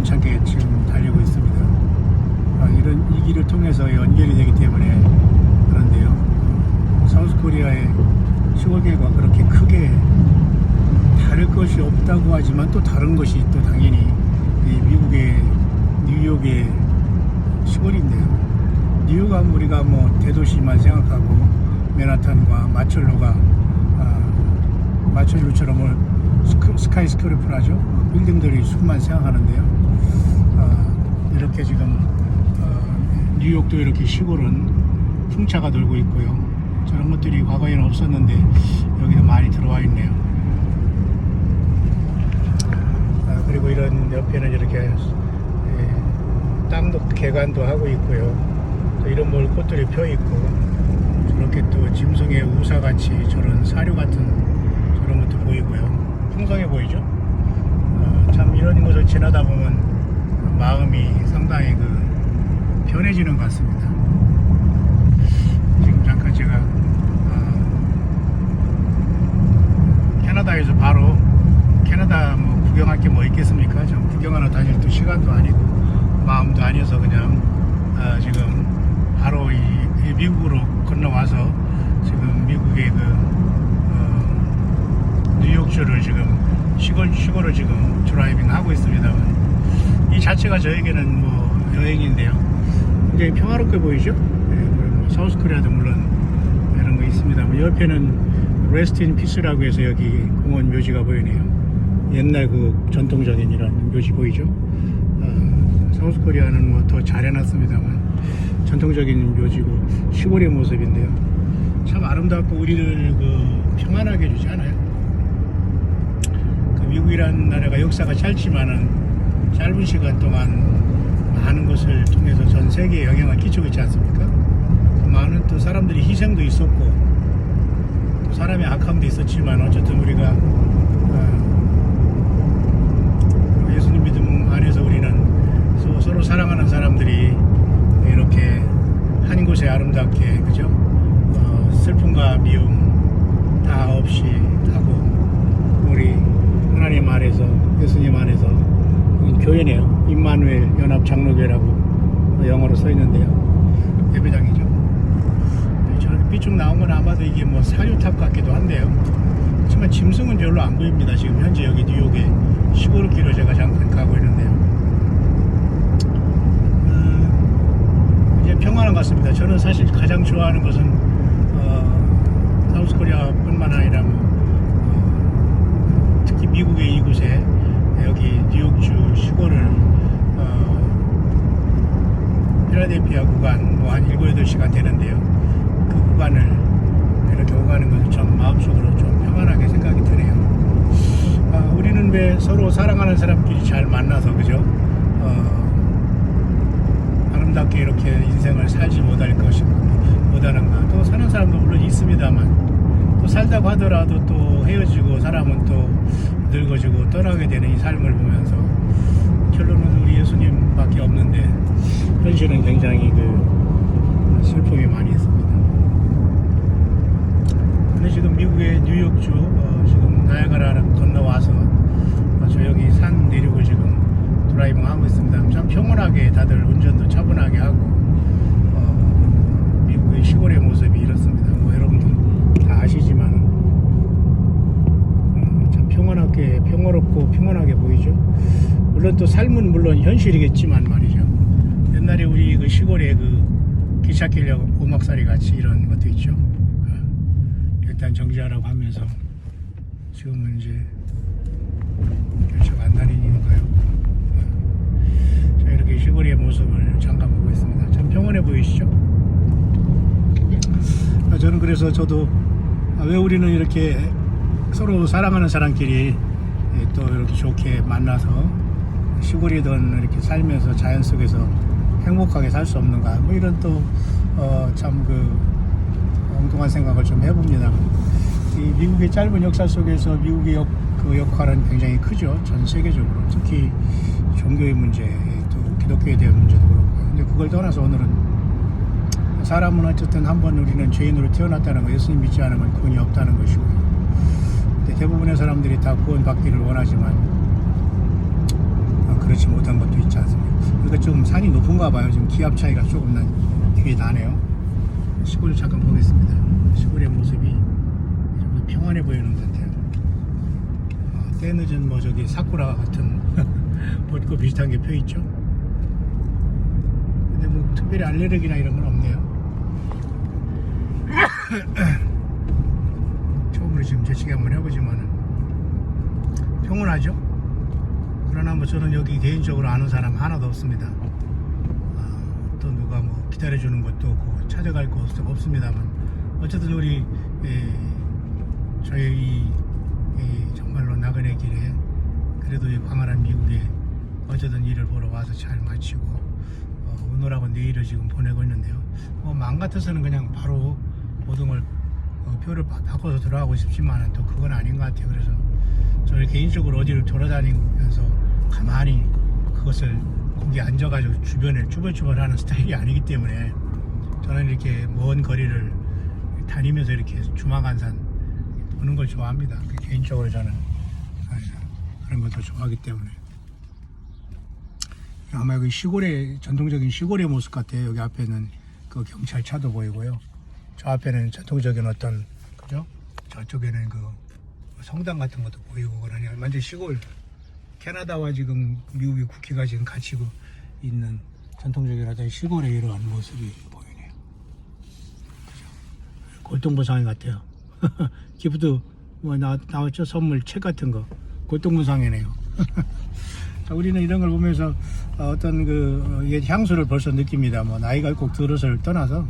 우연찮게 지금 달리고 있습니다. 이 길을 통해서 연결이 되기 때문에 그런데요. 사우스코리아의 시골길과 그렇게 크게 다를 것이 없다고 하지만 또 다른 것이 또 당연히 미국의 뉴욕의 시골인데요. 뉴욕하면 우리가 뭐 대도시만 생각하고 맨하탄과 마철루처럼 스카이스크래퍼라죠. 빌딩들이 수만 생각하는데요. 이렇게 지금 뉴욕도 이렇게 시골은 풍차가 돌고 있고요. 저런 것들이 과거에는 없었는데 여기도 많이 들어와 있네요. 그리고 이런 옆에는 이렇게 땅도 개간도 하고 있고요. 또 이런 뭘 꽃들이 펴 있고 저렇게 또 짐승의 우사같이 저런 사료 같은 저런 것도 보이고요. 풍성해 보이죠? 참 이런 곳을 지나다 보면 마음이 상당히 편해지는 것 같습니다. 지금 잠깐 제가 캐나다에서 바로 캐나다 뭐 구경할 게 뭐 있겠습니까? 좀 구경하러 다닐 또 시간도 아니고 마음도 아니어서 그냥 지금 바로 이 미국으로 건너와서 지금 미국의 뉴욕주를 지금 시골을 지금 드라이빙 하고 있습니다만 이 자체가 저에게는 뭐 여행인데요. 굉장히 평화롭게 보이죠? 뭐 사우스코리아도 물론 이런 거 있습니다만 옆에는 레스트 인 피스라고 해서 여기 공원 묘지가 보이네요. 옛날 전통적인 이런 묘지 보이죠? 사우스코리아는 뭐 더 잘 해놨습니다만 전통적인 묘지고 시골의 모습인데요. 참 아름답고 우리를 평안하게 해주지 않아요? 미국이라는 나라가 역사가 짧지만은 짧은 시간 동안 많은 것을 통해서 전 세계에 영향을 끼치고 있지 않습니까? 많은 또 사람들이 희생도 있었고 또 사람의 악함도 있었지만 어쨌든 우리가 예수님 믿음 안에서 우리는 서로 사랑하는 사람들이 이렇게 한 곳에 아름답게 그죠? 슬픔과 미움 다 없이 하고 우리 하나님 안에서 예수님 안에서 교회네요. 임마누엘 연합장로교회라고 영어로 써 있는데요. 예배당이죠. 저렇게 삐쭉 나온 건 아마도 이게 뭐 사료탑 같기도 한데요. 하지만 짐승은 별로 안 보입니다. 지금 현재 여기 뉴욕의 시골길을 제가 잠깐 가고 있는데요. 이제 평안한 것 같습니다. 저는 사실 가장 좋아하는 것은 사우스코리아뿐만 아니라 특히 미국의 이곳에 여기 뉴욕주 시골을 필라델피아 구간 뭐 한 7, 8시간 되는데요. 그 구간을 이렇게 오가는 것은 좀 마음속으로 좀 평안하게 생각이 드네요. 우리는 왜 서로 사랑하는 사람끼리 잘 만나서 그죠? 아름답게 이렇게 인생을 살지 못하는가. 또 사는 사람도 물론 있습니다만 또 살다고 하더라도 또 헤어지고 사람은 또 늙어지고 떠나게 되는 이 삶을 보면서 결론은 우리 예수님밖에 없는데 현실은 굉장히 슬픔이 많이 있습니다. 근데 지금 미국의 뉴욕주 지금 나이아가라를 건너와서 저 여기 산 내륙을 지금 드라이빙 하고 있습니다. 참 평온하게 다들 운전도 차분하게 하고 미국의 시골의 모습이 이렇습니다. 뭐 여러분들 다 아시지만 참 평화롭고 평온하게 보이죠. 물론 또 삶은 물론 현실이겠지만 말이죠. 옛날에 우리 시골에 기찻길 오막살이 같이 이런 것도 있죠. 일단 정지하라고 하면서 지금은 이제 열차가 안 다니니까요. 자, 이렇게 시골의 모습을 잠깐 보고 있습니다. 참 평온해 보이시죠? 저는 그래서 저도 왜 우리는 이렇게 서로 사랑하는 사람끼리 또 이렇게 좋게 만나서 시골이든 이렇게 살면서 자연 속에서 행복하게 살 수 없는가 뭐 이런 또 참 엉뚱한 생각을 좀 해봅니다. 이 미국의 짧은 역사 속에서 미국의 역할은 굉장히 크죠. 전 세계적으로 특히 종교의 문제 또 기독교에 대한 문제도 그렇고요. 근데 그걸 떠나서 오늘은 사람은 어쨌든 한번 우리는 죄인으로 태어났다는 거, 예수님 믿지 않으면 구원이 없다는 것이고요. 근데 대부분의 사람들이 다 구원받기를 원하지만 그렇지 못한 것도 있지 않습니까? 그러니까 좀 산이 높은가 봐요. 지금 기압 차이가 조금 뒤에 나네요. 시골 잠깐 보겠습니다. 시골의 모습이 좀 평안해 보이는 것 같아요. 때늦은 뭐 저기 사쿠라 같은 벚꽃 비슷한 게 펴 있죠. 근데 뭐 특별히 알레르기나 이런 건 없네요. 처음으로 지금 재치기 한번 해보지만은 평온하죠. 그러나 뭐 저는 여기 개인적으로 아는 사람 하나도 없습니다. 또 누가 뭐 기다려주는 것도 없고 찾아갈 곳 없습니다만 어쨌든 우리 저희 정말로 나그네 길에 그래도 이 광활한 미국에 어쨌든 일을 보러 와서 잘 마치고 오늘하고 내일을 지금 보내고 있는데요. 마음 같아서는 그냥 바로 모든 걸 표를 바꿔서 들어가고 싶지만은 또 그건 아닌 것 같아요. 그래서 저는 개인적으로 어디를 돌아다니면서 가만히 그것을 거기 앉아가지고 주변을 쭈글쭈글하는 스타일이 아니기 때문에 저는 이렇게 먼 거리를 다니면서 이렇게 주마간산 보는 걸 좋아합니다. 개인적으로 저는 그런 것도 좋아하기 때문에 아마 여기 시골의 전통적인 시골의 모습 같아요. 여기 앞에는 그 경찰차도 보이고요. 저 앞에는 전통적인 어떤 그죠? 저쪽에는 그 성당 같은 것도 보이고 그러니 완전 시골. 캐나다와 지금 미국의 국회가 지금 갇히고 있는 전통적인 어떤 시골의 이러한 모습이 보이네요. 그죠? 골동부상회 같아요. 기프트 뭐 나왔죠? 선물 책 같은 거 골동부상회네요. 자, 우리는 이런 걸 보면서 어떤 그 향수를 벌써 느낍니다. 뭐 나이가 꼭 들어서를 떠나서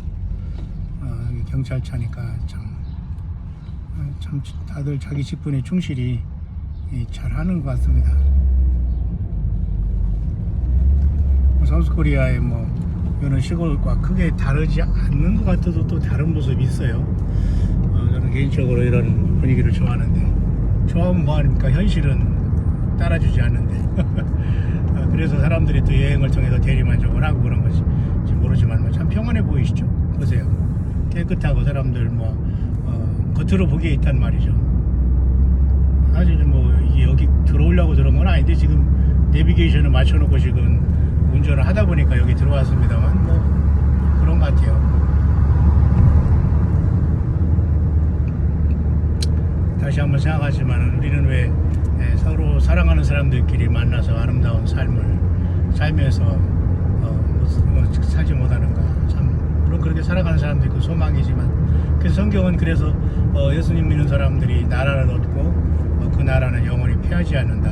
경찰차니까 참 다들 자기 직분에 충실히 잘 하는 것 같습니다. 사우스코리아의 뭐 이런 시골과 크게 다르지 않는 것 같아도 또 다른 모습이 있어요. 저는 개인적으로 이런 분위기를 좋아하는데 좋아하면 뭐하니까 현실은 따라주지 않는데 그래서 사람들이 또 여행을 통해서 대리만족을 하고 그런 것이 모르지만 참 평안해 보이시죠? 보세요. 깨끗하고 사람들 뭐 겉으로 보기에 있단 말이죠. 사실 뭐 이게 여기 들어오려고 들어온 건 아닌데 지금 내비게이션을 맞춰놓고 지금 운전을 하다 보니까 여기 들어왔습니다만 뭐 그런 것 같아요. 다시 한번 생각하지만 우리는 왜 서로 사랑하는 사람들끼리 만나서 아름다운 삶을 살면서 살지 못하는가. 참 물론 그렇게 살아가는 사람도 있고 소망이지만 그래서 성경은 그래서 예수님 믿는 사람들이 나라를 얻고 그 나라는 영원히 패하지 않는다.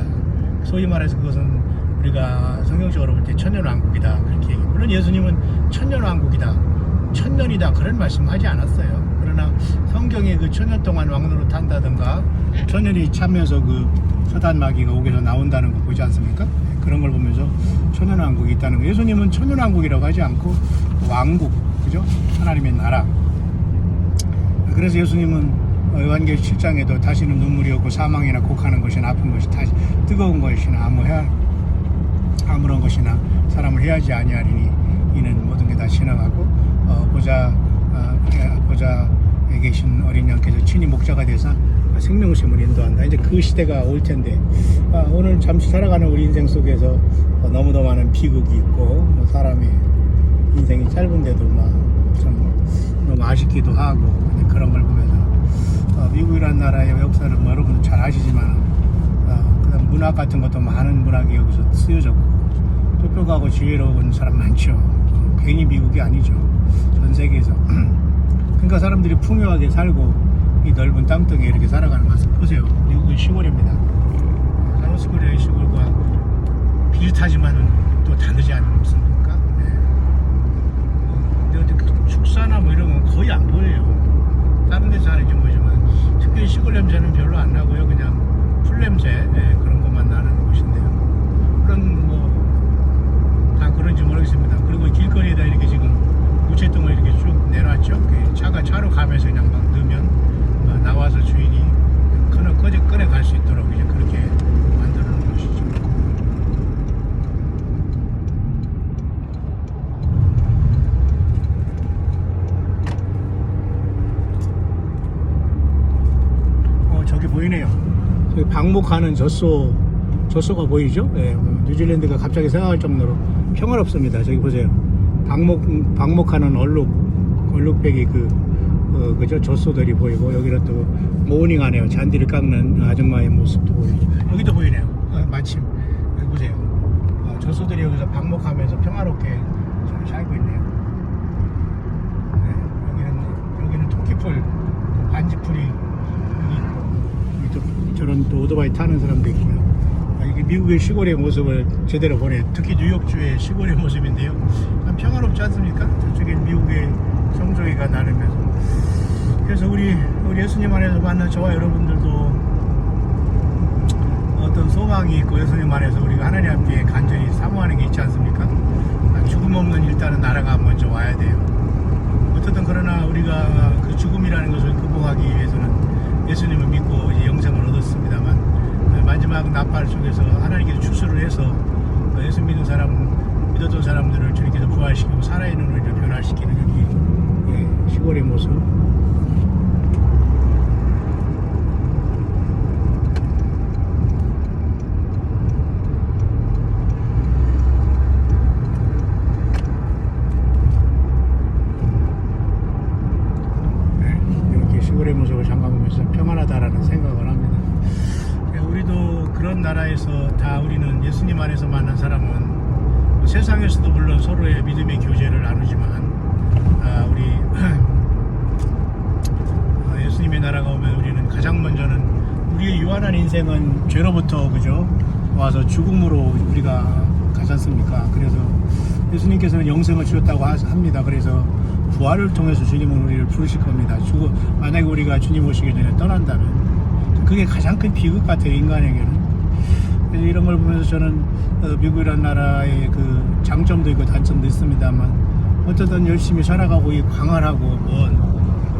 소위 말해서 그것은 우리가 성경적으로 볼 때 천년왕국이다 그렇게 얘기해요. 물론 예수님은 천년왕국이다 천년이다 그런 말씀 하지 않았어요. 그러나 성경에 그 천년 동안 왕노릇 한다든가 천년이 차면서 그 서단 마귀가 옥에서 나온다는 거 보지 않습니까? 그런 걸 보면서 천년왕국이 있다는 거. 예수님은 천년왕국이라고 하지 않고 왕국, 그죠? 하나님의 나라. 그래서 예수님은 요한계시록 7장에도 다시는 눈물이 없고 사망이나 곡하는 것이나 아픈 것이 다시 뜨거운 것이나 아무런 것이나 사람을 해하지 아니하리니 이는 모든 게 다 지나가고 보좌에 계신 어린 양께서 친히 목자가 되사 생명샘을 인도한다. 이제 그 시대가 올 텐데 오늘 잠시 살아가는 우리 인생 속에서 너무도 많은 비극이 있고 사람의 인생이 짧은데도 참 너무 아쉽기도 하고 그런 걸 보면서 미국이라는 나라의 역사를 뭐 여러분도 잘 아시지만 그다음 문학 같은 것도 많은 문학이 여기서 쓰여졌고 똑똑하고 지혜로운 사람 많죠. 괜히 미국이 아니죠. 전 세계에서. 그러니까 사람들이 풍요하게 살고 이 넓은 땅덩이에 이렇게 살아가는 모습 보세요. 미국은 시골입니다. 사우스코리아의 시골과 비슷하지만은 또 다르지 않습니까? 네. 근데 축사나 뭐 이런 건 거의 안 보여요. 다른 데서 하는지 모르지만 특별히 시골 냄새는 별로 안 나고요. 그냥 풀 냄새 그런 것만 나는 곳인데요. 물론 뭐 다 그런지 모르겠습니다. 그리고 길거리에다 이렇게 지금 우체통을 이렇게 쭉 내놨죠. 차가 차로 가면서 그냥 막 넣으면 나와서 주인이 꺼내 갈 수 있도록 이제 그렇게 만들어 놓은 것이죠. 저기 보이네요. 저기 방목하는 젖소 조소가 보이죠? 예, 뉴질랜드가 갑자기 생각할 정도로 평화롭습니다. 저기 보세요. 방목하는 얼룩배기 그죠? 조소들이 보이고, 여기는 또 모닝하네요. 잔디를 깎는 아줌마의 모습도 보이죠. 여기도 보이네요. 마침 여기 보세요. 조소들이 여기서 방목하면서 평화롭게 잘 살고 있네요. 네, 여기는 토끼풀, 반지풀이 여기 있고, 저런 또 오토바이 타는 사람도 있고요. 이게 미국의 시골의 모습을 제대로 보내. 특히 뉴욕주의 시골의 모습인데요. 참 평화롭지 않습니까? 저쪽에 미국의 성조기가 나르면서. 그래서 우리 예수님 안에서 만난 저와 여러분들도 어떤 소망이 있고, 예수님 안에서 우리가 하나님 앞에 간절히 사모하는 게 있지 않습니까? 죽음 없는 일단은 나라가 먼저 와야 돼요. 어쨌든 그러나 우리가 그 죽음이라는 것을 극복하기 위해서는 예수님을 믿고 이제 영생을 얻었습니다만, 마지막 나팔 속에서 하나님께서 추수를 해서 예수 믿었던 사람들을 주님께서 부활시키고 살아있는 우리를 변화시키는 여기 시골의 모습. 이렇게 시골의 모습을 잠깐 보면서 평안하다라는 생각을 합니다. 우리도 그런 나라에서 다 우리는 예수님 안에서 만난 사람은 세상에서도 물론 서로의 믿음의 교제를 나누지만 우리 예수님의 나라가 오면 우리는 가장 먼저는 우리의 유한한 인생은 죄로부터 그죠 와서 죽음으로 우리가 가지 않습니까? 그래서 예수님께서는 영생을 주셨다고 합니다. 그래서 부활을 통해서 주님은 우리를 부르실 겁니다. 만약에 우리가 주님 오시기 전에 떠난다면 그게 가장 큰 비극 같아요, 인간에게는. 그래서 이런 걸 보면서 저는 미국이라는 나라의 그 장점도 있고 단점도 있습니다만, 어쨌든 열심히 살아가고 이 광활하고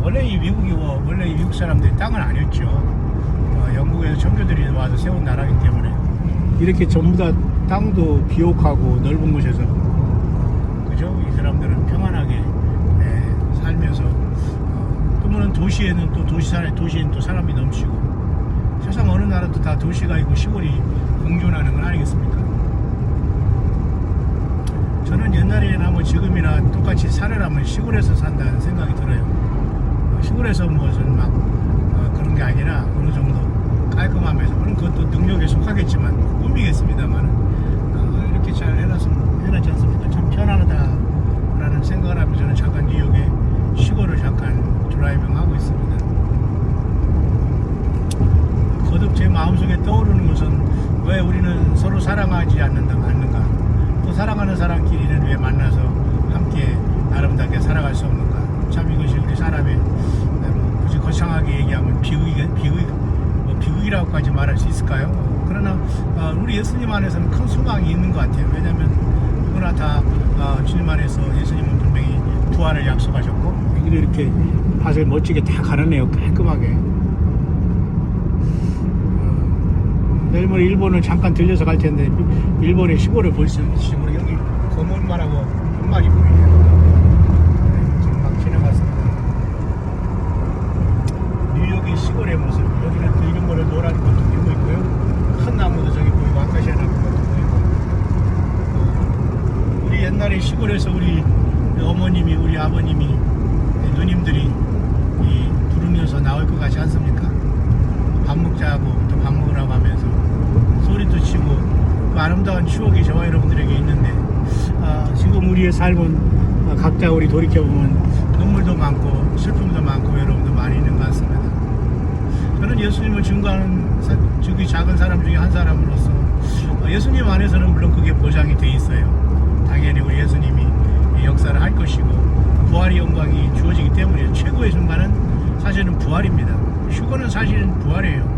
원래 이 미국 사람들이 땅은 아니었죠. 영국에서 청교들이 와서 세운 나라이기 때문에 이렇게 전부 다 땅도 비옥하고 넓은 곳에서 그죠? 이 사람들은 평안하게 살면서 또 물론 도시에는 또 도시에는 또 사람이 넘치고, 세상 어느 나라도 다 도시가 있고 시골이 공존하는 건 아니겠습니까? 저는 옛날이나 지금이나 똑같이 살아라면 시골에서 산다는 생각이 들어요. 시골에서 무슨 막 그런 게 아니라 어느 정도 깔끔하면서, 물론 그것도 능력에 속하겠지만 꿈이겠습니다만 이렇게 잘 해놨지 않습니까? 참 편안하다라는 생각을 하면서 저는 잠깐 뉴욕의 시골을 잠깐 드라이빙하고 있습니다. 거듭 제 마음속에 떠오르는 것은 왜 우리는 서로 사랑하지 않는가, 또 사랑하는 사람끼리는 왜 만나서 함께 아름답게 살아갈 수 없는가. 참 이것이 우리 사람의 굳이 거창하게 얘기하면 비극이라고까지 말할 수 있을까요? 그러나 우리 예수님 안에서는 큰 소망이 있는 것 같아요. 왜냐하면 누구나 다 주님 안에서 예수님은 분명히 부활을 약속하셨고, 여기도 이렇게 밭을 멋지게 다 갈아내요, 깔끔하게. 내일 모레 일본을 잠깐 들려서 갈 텐데 일본의 시골을 볼 수 있을지 모르. 여기 건물만하고 한막이 보이네요. 지금 막 지나갔습니다. 뉴욕의 시골의 모습. 여기는 또 이런 거를 노란 것도 보이고 있고요. 큰 나무도 저기 보이고 아카시아 나무 것도 보이고. 우리 옛날에 시골에서 우리 어머님이, 우리 아버님이, 누님들이 부르면서 나올 것 같지 않습니까? 밥 먹자고 또 밥 먹으라고 하면서 소리도 치고 그 아름다운 추억이 저와 여러분들에게 있는데, 지금 우리의 삶은 각자 우리 돌이켜보면 눈물도 많고 슬픔도 많고 여러분도 많이 있는 것 같습니다. 저는 예수님을 증거하는 저기 작은 사람 중에 한 사람으로서 예수님 안에서는 물론 그게 보장이 돼 있어요. 당연히 우리 예수님이 역사를 할 것이고 부활의 영광이 주어지기 때문에 최고의 순간은 사실은 부활입니다. 휴거는 사실은 부활이에요.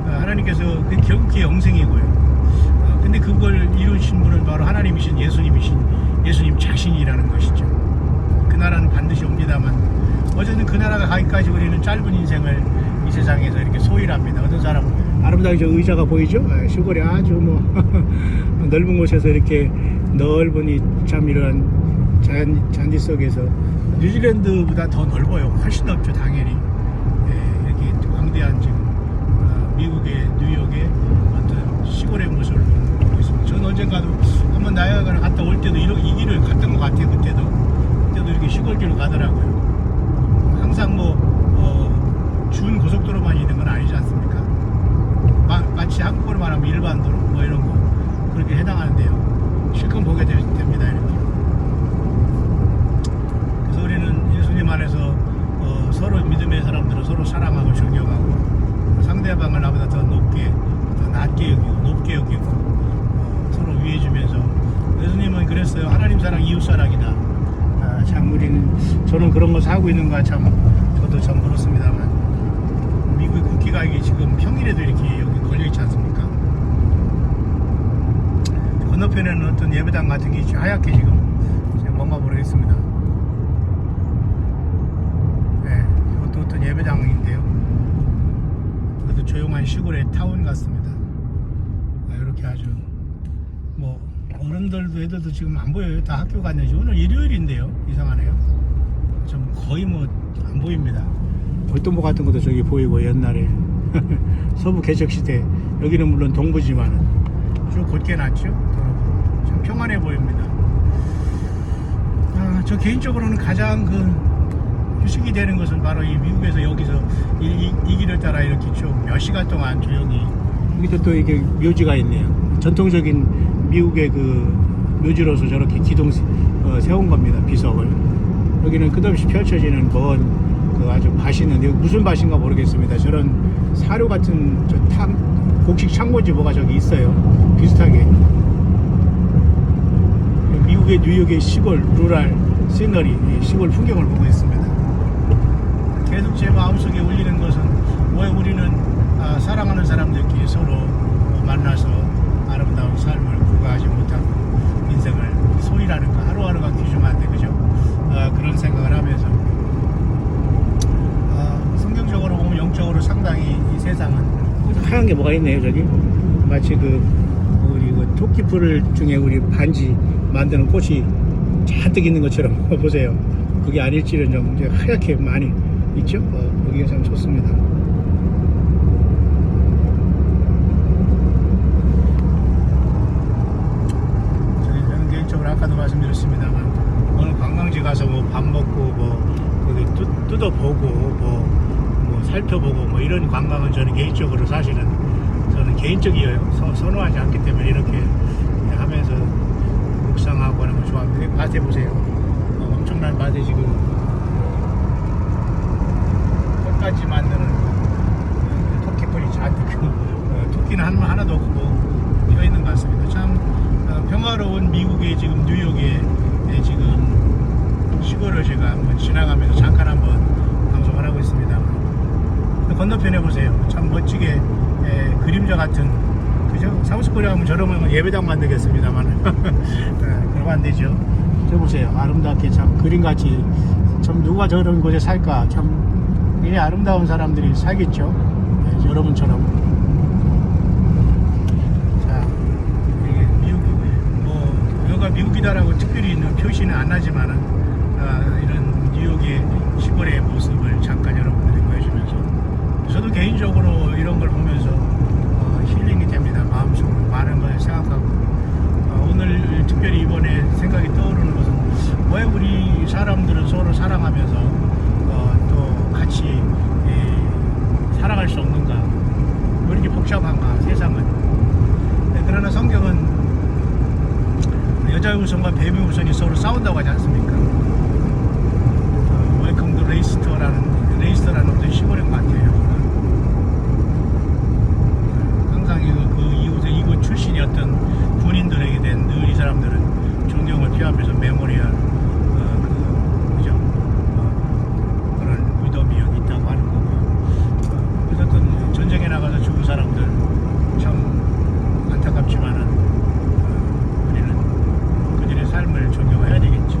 하나님께서 결국 그게 영생이고요. 근데 그걸 이루신 분은 바로 하나님이신 예수님 자신이라는 것이죠. 그 나라는 반드시 옵니다만, 어쨌든 그 나라가 가기까지 우리는 짧은 인생을 이 세상에서 이렇게 소일합니다. 어떤 사람은 아름다운 저 의자가 보이죠? 시골에 아주 넓은 곳에서 이렇게 넓은 참 이런 잔디 속에서 뉴질랜드보다 더 넓어요. 훨씬 넓죠, 당연히. 이렇게 광대한 지금 미국의 뉴욕의 어떤 시골의 모습을 언젠가도 한번 나야가라 갔다 올 때도 이 길을 갔던 것 같아요. 그때도 이렇게 시골길로 가더라고요. 항상 준 고속도로만 있는 건 아니지 않습니까? 마치 한국어로 말하면 일반도로 뭐 이런 거 그렇게 해당하는데요. 실컷 보게 됩니다. 이렇게. 그래서 우리는 예수님 안에서 서로 믿음의 사람들은 서로 사랑하고 존경하고 상대방을 나보다 더 높게 더 낮게 여기고 높게 여기고 서로 위해주면서 예수님은 그랬어요. 하나님 사랑 이웃 사랑이다. 참 저는 그런 거 사고 있는가 참 저도 참 그렇습니다만 미국의 국기가 이게 지금 평일에도 이렇게 여기 걸려있지 않습니까? 건너편에는 어떤 예배당 같은 게 하얗게 지금 제가 뭔가 모르겠습니다. 네, 이것도 어떤 예배당인데요. 그래도 조용한 시골의 타운 같습니다. 이렇게 아주 어른들도 애들도 지금 안 보여요. 다 학교 갔는지 오늘 일요일인데요. 이상하네요. 좀 거의 안 보입니다. 벌동보 같은 것도 저기 보이고 옛날에 서부 개척시대 여기는 물론 동부지만 쭉 곧게 놨죠. 참 평안해 보입니다. 저 개인적으로는 가장 휴식이 되는 것은 바로 이 미국에서 여기서 이 길을 따라 이렇게 쭉 몇 시간 동안 조용히 여기도 또 이게 묘지가 있네요. 전통적인 미국의 묘지로서 저렇게 기둥 세운 겁니다. 비석을. 여기는 끝없이 펼쳐지는 먼 아주 밭이 있는데 무슨 밭인가 모르겠습니다. 저런 사료 같은 곡식 창고지 뭐가 저기 있어요. 비슷하게. 미국의 뉴욕의 시골 루랄 시너리 시골 풍경을 보고 있습니다. 계속 제 마음속에 울리는 것은 왜 우리는 사랑하는 사람들끼리 서로 만나서 아름다운 삶을 구가하지 못하고 인생을 소일하는가 하루하루가 귀중한데 그죠? 그런 생각을 하면서 성경적으로 보면 영적으로 상당히 이 세상은 하얀 게 뭐가 있네요. 저기 마치 우리 토끼풀 중에 우리 반지 만드는 꽃이 잔뜩 있는 것처럼 보세요. 그게 아닐지는 이제 하얗게 많이 있죠. 보기가 참 좋습니다. 저는 개인적으로 아까도 말씀드렸습니다만 오늘 관광지 가서 밥 먹고 거기 뜯어보고 살펴보고 이런 관광은 저는 개인적으로 사실은 저는 개인적이에요. 선호하지 않기 때문에 이렇게 하면서 묵상하고 하는 거 좋아합니다. 밭에 보세요. 엄청난 밭에 지금 꽃까지 만드는 토끼풀이 잔뜩 토끼는 하나도 없고 펴있는 것 같습니다. 참 평화로운 미국의 지금 뉴욕의 지금 시골을 제가 한번 지나가면서 잠깐 한번 방송을 하고 있습니다. 건너편에 보세요. 참 멋지게 그림자 같은 그죠? 사우스코리아 하면 저러면 예배당 만들겠습니다만 그러면 안 되죠. 저 보세요. 아름답게 참 그림같이 참 누가 저런 곳에 살까 참 이 아름다운 사람들이 살겠죠. 여러분처럼. 자, 이게 여기가 미국이다라고 특별히 표시는 안 나지만은 이런 뉴욕의 시골의 모습을 잠깐 여러분들이 보여주면서 저도 개인적으로 이런 걸 보면서 힐링이 됩니다. 마음속으로 많은 걸 생각하고 오늘 특별히 이번에 생각이 떠오르는 것은 왜 우리 사람들은 서로 사랑하면서 또 같이 살아갈 수 없는가? 왜 이렇게 복잡한가? 세상은. 그러나 성경은 여자의 우선과 뱀의 우선이 서로 싸운다고 하지 않습니까? 웰컴 투 레이스터라는 어떤 시골인 것 같아요. 항상 이곳 출신이었던 군인들에게 된 늘 이 사람들은 존경을 표하면서 메모리얼 그죠? 그런 무덤이 여기 있다고 하는 거고 그래서 어떤 전쟁에 나가서 죽은 사람들 참 안타깝지만은 우리는 그들의 삶을 존경해야 되겠죠.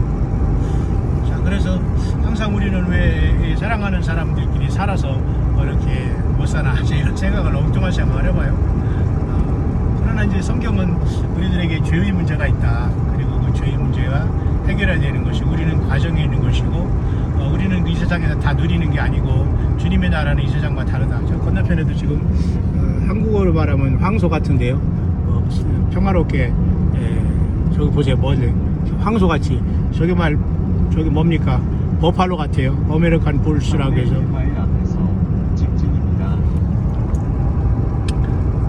자, 그래서 항상 우리는 왜 사랑하는 사람들끼리 살아서 이렇게 못 사나 이런 생각을 엉뚱한 생각을 해봐요. 그러나 이제 성경은 우리들에게 죄의 문제가 있다. 그리고 그 죄의 문제가 해결해야 되는 것이 우리는 과정에 있는 것이고 우리는 이 세상에서 다 누리는 게 아니고 주님의 나라는 이 세상과 다르다. 저 건너편에도 지금 한국어로 말하면 황소 같은데요. 평화롭게 저기 보세요. 황소같이 저기 뭡니까? 버팔로 같아요. 아메리칸 불스라고 해서.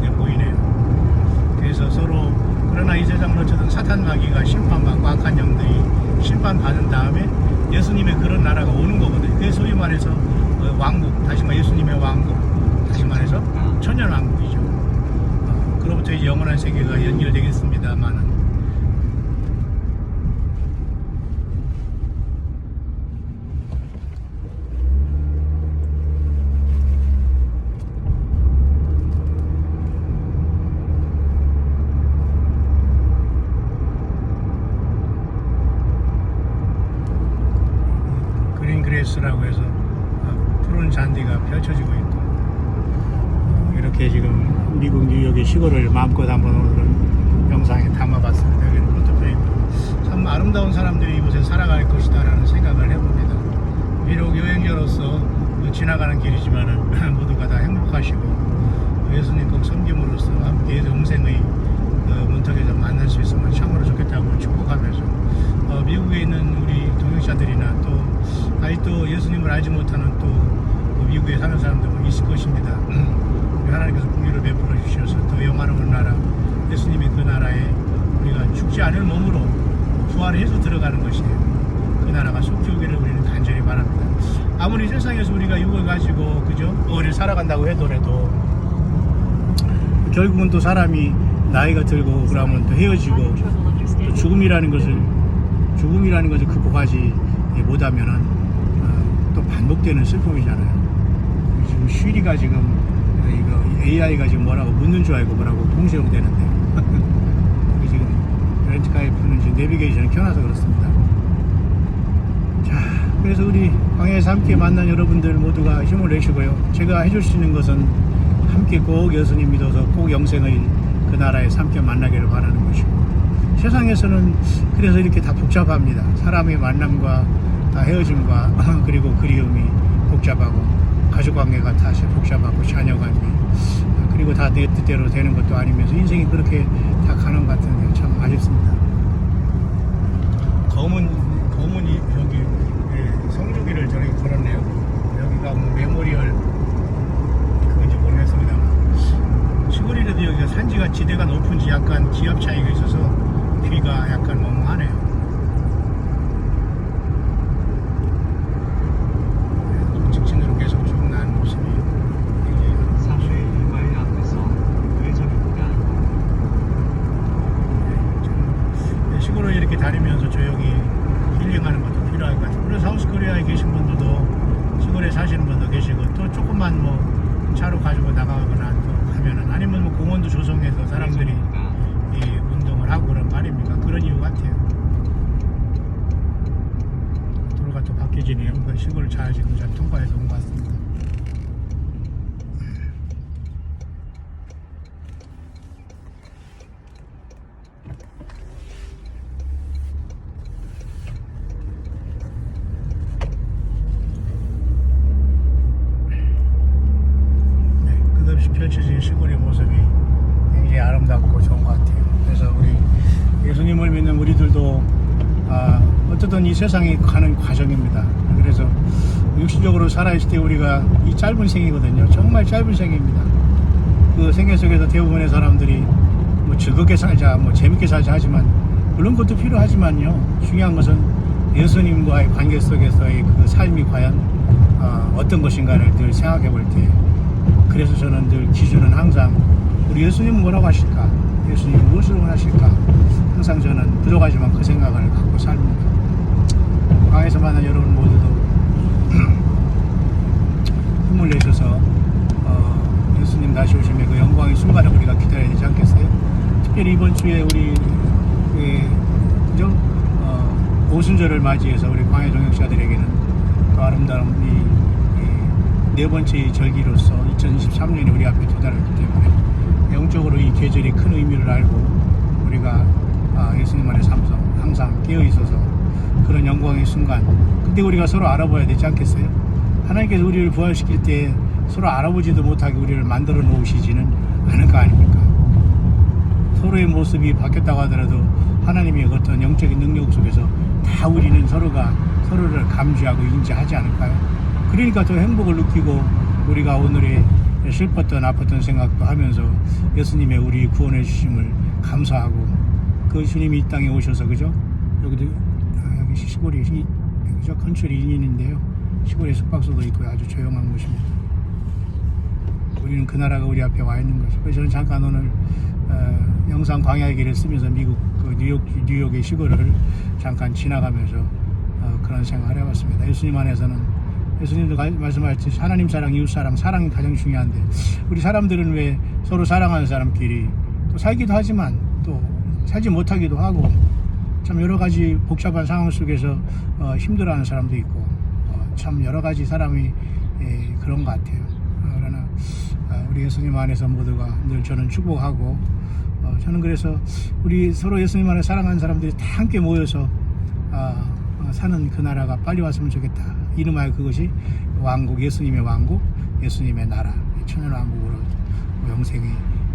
네, 보이네요. 그래서 서로 그러나 이 세상을 어쨌든 사탄 마귀가 심판받고 악한 영들이 심판받은 다음에 예수님의 그런 나라가 오는 거거든요. 그게 소위 말해서 왕국, 다시 말해 예수님의 왕국, 다시 말해서 천년 왕국이죠. 그로부터 이제 영원한 세계가 연결되겠습니다만은 그린그래스라고 해서 푸른 잔디가 펼쳐지고 있고 이렇게 지금 미국 뉴욕의 시골을 마음껏 한번 오늘 영상에 담아봤습니다. 여기는 포트페이고 참 아름다운 사람들이 이곳에 살아갈 것이다 라는 생각을 해봅니다. 비록 여행자로서 지나가는 길이지만 모두가 다 행복하시고 예수님 꼭 섬김으로써 함께 영생의 문턱에서 만날 수 있으면 참으로 좋겠다고 축복하면서 미국에 있는 우리 동역자들이나 또 아직도 예수님을 알지 못하는 또 미국에 사는 사람도 있을 것입니다. 하나님께서 긍휼을 베풀어 주셔서 더 영화로운 나라, 예수님이 그 나라에 우리가 죽지 않을 몸으로 부활해서 들어가는 것이에요. 그 나라가 속히 오기를 우리는 간절히 바랍니다. 아무리 세상에서 우리가 이걸 가지고 그죠? 오래 살아간다고 해도라도 결국은 또 사람이 나이가 들고 그러면 또 헤어지고 또 죽음이라는 것을 극복하지 못하면은 또 반복되는 슬픔이잖아요. 지금 슈리가 지금 이거 AI가 지금 뭐라고 묻는 줄 알고 뭐라고 동시용되는데 지금 렌트카이프는 지금 내비게이션을 켜놔서 그렇습니다. 자, 그래서 우리 광야에서 함께 만난 여러분들 모두가 힘을 내시고요. 제가 해줄 수 있는 것은 함께 꼭 예수님 믿어서 꼭 영생의 그 나라에서 함께 만나기를 바라는 것이고 세상에서는 그래서 이렇게 다 복잡합니다. 사람의 만남과 다 헤어짐과 그리고 그리움이 복잡하고 가족관계가 다시 복잡하고 자녀관계 그리고 다 내 뜻대로 되는 것도 아니면서 인생이 그렇게 다 가는 것 같은데 참 아쉽습니다. 검은 여기 성주기를 저렇게 걸었네요. 여기가 뭐 메모리얼 그건지 모르겠습니다만 시골이라도 여기가 산지가 지대가 높은지 약간 기압 차이가 있어서 귀가 약간 멍하네요. 직진으로 계속 쭉 나는 모습이 굉장히 3일 앞에서 회전입니다. 시골을 이렇게 다니면서 조용히 힐링하는 것도 필요할 것 같아요. 그래서 사우스코리아에 계신 분들도 시골에 사시는 분도 계시고 또 조금만 뭐 차로 가지고 나가거나 또 가면은 아니면 뭐 공원도 조성해서 사람들이 운동을 하고 그런 거 아닙니까? 그런 이유 같아요. 도로가 또 바뀌지네요. 그 시골을 잘 지금 잘 통과해서 온 것 같습니다. 네, 끝없이 펼쳐진 시골의 모습이 굉장히 아름답고 좋은 것 같아요. 그래서 우리 예수님을 믿는 우리들도 어쨌든 이 세상이 가는 과정입니다. 그래서 육신적으로 살아있을 때 우리가 이 짧은 생이거든요. 정말 짧은 생입니다. 그 생애 속에서 대부분의 사람들이 뭐 즐겁게 살자, 뭐 재밌게 살자 하지만 물론 그것도 필요하지만요. 중요한 것은 예수님과의 관계 속에서의 그 삶이 과연 어떤 것인가를 늘 생각해 볼 때 그래서 저는 늘 기준은 항상 우리 예수님은 뭐라고 하실까? 예수님은 무엇을 원하실까? 항상 저는 부족하지만 그 생각을 갖고 삽니다. 광야에서 만난 여러분 모두도 힘을 내셔서 예수님 다시 오심의 그 영광의 순간을 우리가 기다려야 되지 않겠어요? 특별히 이번 주에 우리 그죠? 오순절을 맞이해서 우리 광야 동역자들에게는 또 아름다운 이 네 번째 절기로서 2023년이 우리 앞에 도달했기 때문에 영적으로 이 계절이 큰 의미를 알고 우리가 예수님 안에 항상 깨어 있어서 그런 영광의 순간 그때 우리가 서로 알아봐야 되지 않겠어요? 하나님께서 우리를 부활시킬 때 서로 알아보지도 못하게 우리를 만들어 놓으시지는 않을 거 아닙니까? 서로의 모습이 바뀌었다고 하더라도 하나님의 어떤 영적인 능력 속에서 다 우리는 서로가 서로를 감지하고 인지하지 않을까요? 그러니까 더 행복을 느끼고 우리가 오늘의 슬펐던 아팠던 생각도 하면서 예수님의 우리 구원해 주심을 감사하고 그 주님이 이 땅에 오셔서 그죠? 여기도 여기 시골이 그죠? 컨츄리 인인인데요. 시골에 숙박소도 있고 아주 조용한 곳입니다. 우리는 그 나라가 우리 앞에 와 있는 거죠. 그래서 저는 잠깐 오늘 영상 광야의 길을 쓰면서 미국 그 뉴욕의 시골을 잠깐 지나가면서 그런 생각을 해봤습니다. 예수님 안에서는 예수님도 말씀하셨듯이 하나님 사랑, 이웃 사랑, 사랑이 가장 중요한데 우리 사람들은 왜 서로 사랑하는 사람끼리 또 살기도 하지만 또 살지 못하기도 하고 참 여러 가지 복잡한 상황 속에서 힘들어하는 사람도 있고 참 여러 가지 사람이 그런 것 같아요. 그러나 우리 예수님 안에서 모두가 늘 저는 축복하고 저는 그래서 우리 서로 예수님 안에 사랑하는 사람들이 다 함께 모여서 사는 그 나라가 빨리 왔으면 좋겠다. 이름하여 그것이 왕국, 예수님의 왕국, 예수님의 나라, 천연왕국으로 영생의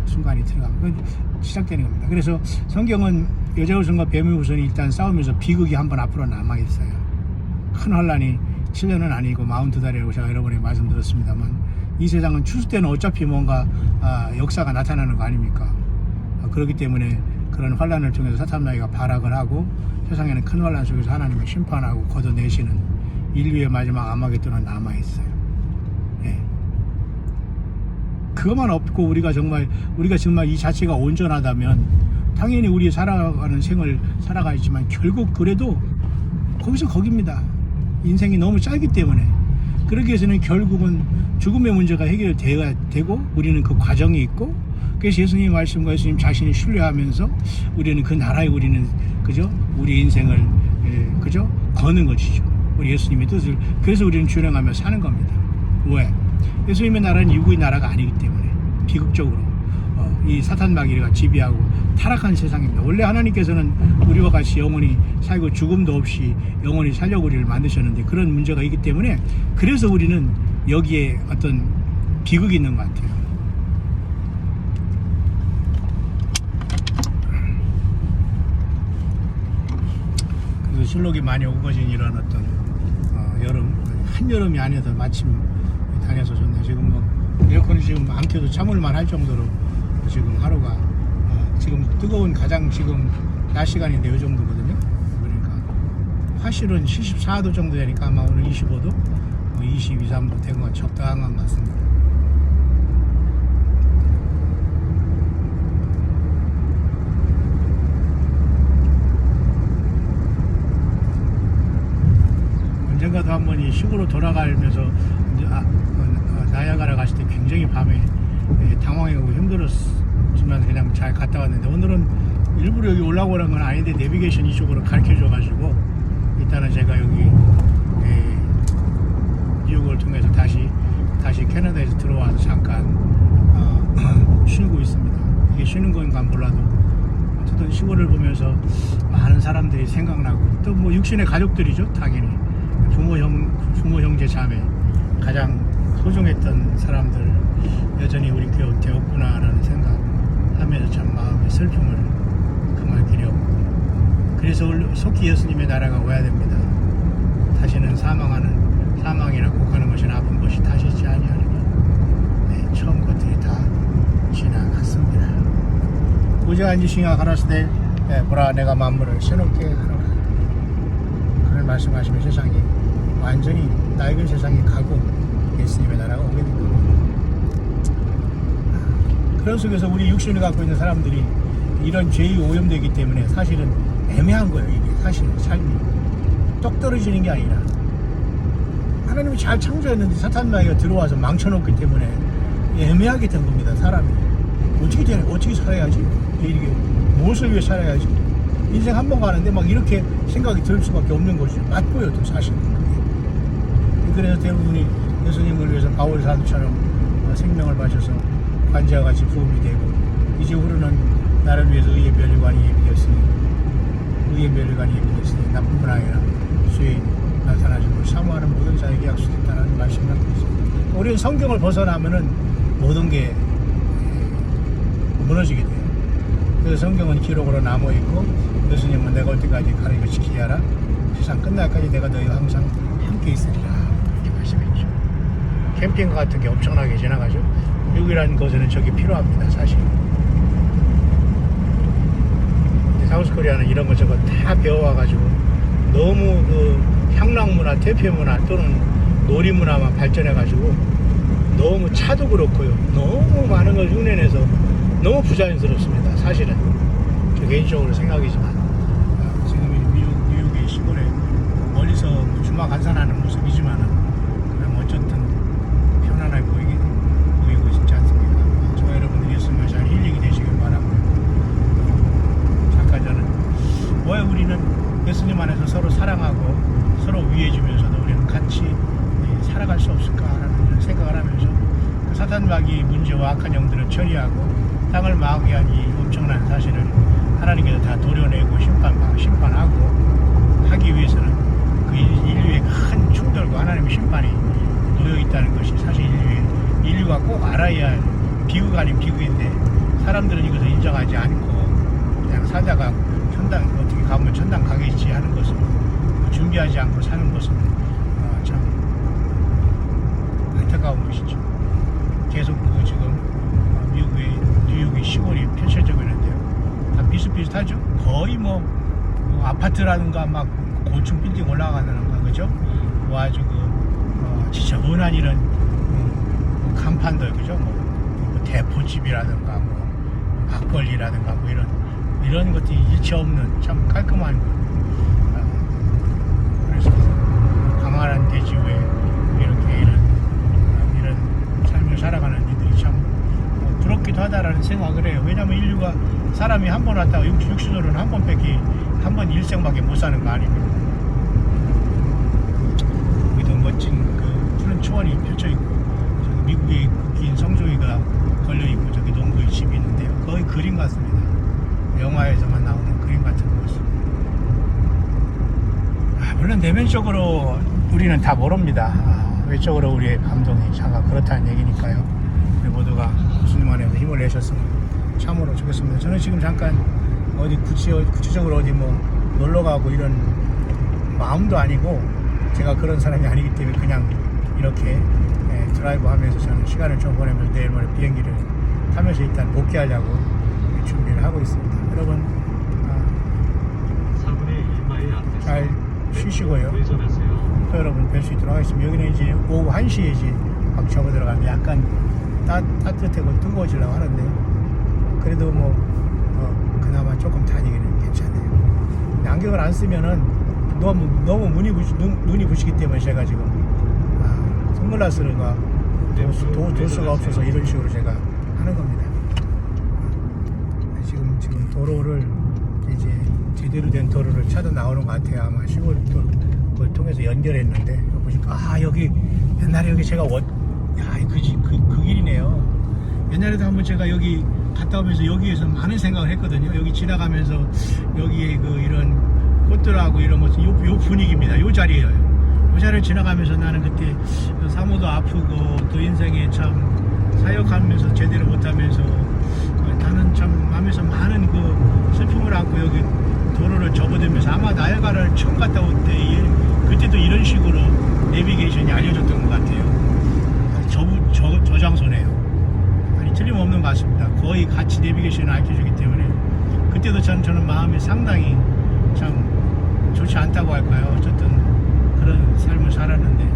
순간이 들어가면 시작되는 겁니다. 그래서 성경은 여자우선과 뱀의우선이 일단 싸우면서 비극이 한 번 앞으로 남아있어요. 큰 환란이 7년은 아니고 마운트 다리라고 제가 여러 번에 말씀드렸습니다만 이 세상은 추수 때는 어차피 뭔가 역사가 나타나는 거 아닙니까? 그렇기 때문에 그런 환란을 통해서 사탄 마귀가 발악을 하고 세상에는 큰 환란 속에서 하나님이 심판하고 걷어내시는 인류의 마지막 아마겟돈은 남아있어요. 예. 그것만 없고 우리가 정말 이 자체가 온전하다면 당연히 우리 살아가는 생을 살아가지만 결국 그래도 거기서 거깁니다. 인생이 너무 짧기 때문에 그러기 위해서는 결국은 죽음의 문제가 해결돼야 되고 우리는 그 과정이 있고 그래서 예수님 말씀과 예수님 자신이 신뢰하면서 우리는 그 나라에 우리는 그죠? 우리 인생을 그죠? 거는 것이죠. 우리 예수님의 뜻을 그래서 우리는 준행하며 사는 겁니다. 왜? 예수님의 나라는 이국의 나라가 아니기 때문에 비극적으로 이 사탄 마귀가 지배하고 타락한 세상입니다. 원래 하나님께서는 우리와 같이 영원히 살고 죽음도 없이 영원히 살려고 우리를 만드셨는데 그런 문제가 있기 때문에 그래서 우리는 여기에 어떤 비극이 있는 것 같아요. 그래서 실록이 많이 우거진 이런 어떤 여름, 한여름이 아니어도 마침 다녀서 좋네. 지금 뭐 에어컨이 지금 안 켜도 참을만 할 정도로 지금 하루가 지금 뜨거운 가장 지금 낮 시간인데 이 정도거든요. 그러니까 화실은 74도 정도 되니까 아마 오늘 25도, 22, 3도 된 건 적당한 것 같습니다. 언젠가도 한번 이 시골로 돌아가면서 나야가라 갔을 때 굉장히 밤에 당황하고 힘들었지만 그냥 잘 갔다 왔는데 오늘은 일부러 여기 올라오라는 건 아닌데 내비게이션 이쪽으로 가르쳐줘 가지고 일단은 제가 여기 뉴욕을 통해서 다시 캐나다에서 들어와서 잠깐 쉬고 있습니다. 이게 쉬는 건가 몰라도 어쨌든 시골을 보면서 많은 사람들이 생각나고 또 뭐 육신의 가족들이죠. 당연히 부모 형제 자매 가장 소중했던 사람들 여전히 우리 곁에 없구나라는 생각하면서 참 마음의 슬픔을 그만 드렸고 그래서 속히 예수님의 나라가 와야 됩니다. 다시는 사망이나 곡하는 것이나 아픈 것이 다시 있지 아니하느니 네, 처음 것들이 다 지나갔습니다. 오직 앉으시냐 가라사대 보라 내가 만물을 새롭게 하노라. 그런 말씀하시면 세상이 완전히 낡은 세상이 가고 예수님의 나라가 오게 될 겁니다. 그런 속에서 우리 육신을 갖고 있는 사람들이 이런 죄에 오염되기 때문에 사실은 애매한 거예요. 이게 사실 삶이 똑 떨어지는 게 아니라 하나님이 잘 창조했는데 사탄 마귀가 들어와서 망쳐놓기 때문에 애매하게 된 겁니다. 사람이 어떻게 살아야지? 이게 무엇을 위해 살아야지? 인생 한 번 가는데 막 이렇게 생각이 들 수밖에 없는 것이 맞고요, 또 사실. 그래서 대부분이 예수님을 위해서 바울 사도처럼 생명을 바쳐서 관제와 같이 부음이 되고 이제 우리는 나를 위해서 의의 멸류관이 예비되었으니 의의 멸류관이 예비되었으니 나뿐만 아니라 주의 나타나심을 사모하는 모든 자에게 약속했다는 말씀을 하고 있습니다. 우리는 성경을 벗어나면은 모든 게 무너지게 돼요. 그래서 성경은 기록으로 남아 있고 예수님은 내가 올 때까지 가르쳐 지키게 하라. 세상 끝날까지 내가 너희와 항상 함께 있으리라. 이렇게 말씀했죠. 캠핑카 같은 게 엄청나게 지나가죠. 미국이라는 곳에는 저게 필요합니다. 사실. 근데 사우스코리아는 이런 것 저거 다 배워와가지고 너무 그 향락문화, 대표문화 또는 놀이문화만 발전해가지고 너무 차도 그렇고요. 너무 많은 걸 흉내내서 너무 부자연스럽습니다. 사실은. 저 개인적으로 생각이지만. 지금 뉴욕의 시골에 멀리서 주막 한산하는 모습이지만은 그럼 어쨌든 편안하게 보이고 있지 않습니까? 저 여러분들 예수님을 잘 힐링이 되시길 바라고. 잠깐 저는 왜 우리는 예수님 안에서 서로 사랑하고 서로 위해주면서도 우리는 같이 살아갈 수 없을까라는 생각을 하면서 그 사탄마귀 문제와 악한 영들을 처리하고 땅을 망하게 한 이 엄청난 사실을 하나님께서 다 도려내고 심판하고 하기 위해서는 그 인류의 큰 충돌과 하나님의 심판이 놓여 있다는 것이 사실 인류가 꼭 알아야 할 비극 아닌 비극인데 사람들은 이것을 인정하지 않고 그냥 살다가 천당 어떻게 가면 천당 가겠지 하는 것을 준비하지 않고 사는 것은 참 안타까운 것이죠. 계속 그 지금 미국의 뉴욕의 시골이 펼쳐지고 있는데요. 다 비슷비슷하죠. 거의 뭐 아파트라든가 막 고층 빌딩 올라가는가 그죠? 뭐 아주 지저분한 이런 간판들 그죠? 뭐 대포집이라든가 뭐 막걸리라든가 뭐 이런 것들이 일체 없는 참 깔끔한 것. 그래서 가만한 대지 위에 이렇게 이런 삶을 살아가는 이들이 참 부럽기도 하다라는 생각을 해요. 왜냐면 인류가 사람이 한 번 왔다가 육신으로는 한 번 일생밖에 못 사는 거 아닙니까? 여기도 멋진 그 푸른 초원이 펼쳐 있고 저기 미국의 국기인 성조기가 걸려 있고 저기 농구의 집이 있는데요. 거의 그림 같습니다. 영화에서만 나오는 그림 같은 모습. 물론 내면적으로 우리는 다 모릅니다. 외적으로 우리의 감동이 잠깐 그렇다는 얘기니까요. 우리 모두가 예수님 안에서 힘을 내셨으면 참으로 좋겠습니다. 저는 지금 잠깐 어디 구체적으로 어디 뭐 놀러 가고 이런 마음도 아니고 제가 그런 사람이 아니기 때문에 그냥 이렇게 드라이브 하면서 저는 시간을 좀 보내면서 내일 모레 비행기를 타면서 일단 복귀하려고 준비를 하고 있습니다. 여러분 4분의 1마일 앞에서 잘 쉬시고요. 회전하세요. 또 여러분 뵐 수 있도록 하겠습니다. 여기는 이제 오후 1시에 이제 막 접어 들어가면 약간 따뜻하고 뜨거워지려고 하는데 그래도 뭐 그나마 조금 다니기는 괜찮네요. 근데 안경을 안 쓰면은 너무 눈이 부시기 때문에 제가 지금 선글라스를 둘 수가 없어서 이런 식으로 제가 하는 겁니다. 지금 도로를 이제 제대로 된 도로를 찾아 나오는 것 같아요. 아마 시골 도로를 통해서 연결했는데 보니까 여기 옛날에 여기 제가 그 길이네요. 옛날에도 한번 제가 여기 갔다 오면서 여기에서 많은 생각을 했거든요. 여기 지나가면서 여기에 그 이런 꽃들하고 이런 것은 요 분위기입니다. 요 자리예요. 요 자리를 지나가면서 나는 그때 사모도 아프고 또 인생에 참 사역하면서 제대로 못하면서 나는 참 마음에서 많은 그 슬픔을 안고 여기 도로를 접어들면서 아마 나야가라를 처음 갔다 올 때 그때도 이런 식으로 내비게이션이 알려줬던 것 같아요. 저 장소네요. 아니 틀림없는 것 같습니다. 거의 같이 내비게이션을 알려주기 때문에 그때도 저는 마음이 상당히 참 좋지 않다고 할까요? 어쨌든 그런 삶을 살았는데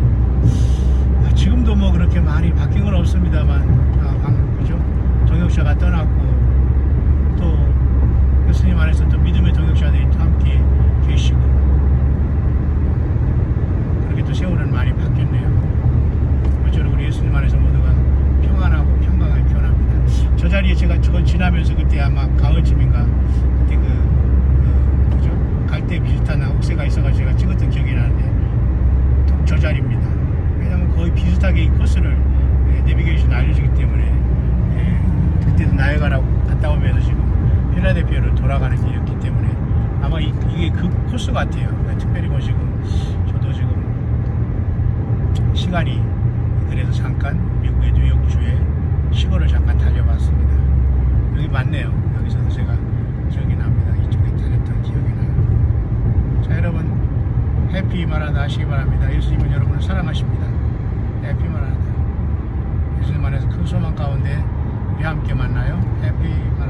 지금도 뭐 그렇게 많이 바뀐 건 없습니다만 방금 그죠? 동역자가 떠났고 또 예수님 안에서 또 믿음의 동역자들이 또 함께 계시고 그렇게 또 세월은 많이 바뀌었네요. 모쪼록 우리 예수님 안에서 모두가 평안하고 평강하게 변합니다. 저 자리에 제가 저걸 지나면서 그때 아마 가을쯤인가 그때 그죠? 갈 때 비슷한 억새가 있어가지고 제가 찍었던 기억이 나는데 저 자리입니다. 왜냐면 거의 비슷하게 이 코스를 내비게이션 알려주기 때문에 그때도 나야가라고 갔다 오면서 지금 필라델피아로 돌아가는 길이었기 때문에 아마 이게 그 코스 같아요. 특별히 뭐 지금 저도 지금 시간이 그래서 잠깐 미국의 뉴욕주의 시골을 잠깐 달려봤습니다. 여기 맞네요. 여기서도 제가 기억이 납니다. 이쪽에 다녔던 기억이 나요. 자, 여러분, 해피 마라다 하시기 바랍니다. 예수님은 여러분을 사랑하십니다. 해피 마라다. 예수님 안에서 큰 소망 가운데 우리 함께 만나요. 해피 마라다.